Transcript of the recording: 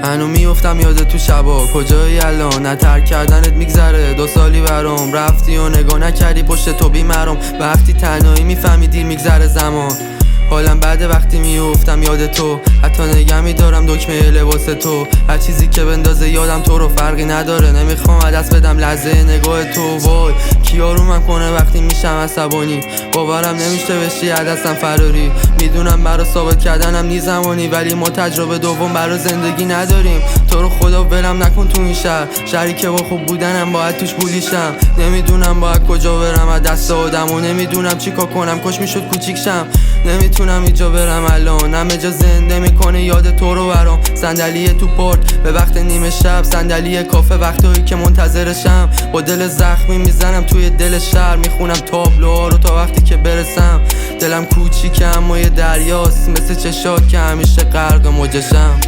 هنو میافتم یاد تو شبا، کجایی الان؟ نترک کردنت میگذره 2 سالی برام، رفتی و نگاه نکردی پشت تو بیمرام. وقتی تنهایی میفهمی دیر میگذره زمان، حالم بعد وقتی میافتم یاد تو، حتی نگه میدارم دکمه لباس تو. هر چیزی که بندازه یادم تو رو فرقی نداره، نمیخوام دست بدم لحظه نگاه تو. وای کی آرومم کنه وقتی میشم عصبانی، باورم نمیشه بشی دستم فراری. میدونم برا ثابت کردنم نی زمانی، ولی ما تجربه دوم برا زندگی نداریم. تو رو خدا ولم نکن تو این شهری که با خوب بودنم باید توش بولیشم. نمیدونم باید کجا برم از دست آدم و نمیدونم چی کار کنم، کاش میشد کوچیک شم. نمیتونم اینجا برم الان، همه جا زنده میکنه یاد تو رو برام. صندلی تو پارک به وقت نیمه شب، صندلی کافه وقتایی که منتظرشم. با دل زخمی میزنم توی دل شهر، میخونم تابلوها رو تا وقتی که برسم. دلم کوچیکه اما یه دریاست، مثل چشات که همیشه غرق موجشم.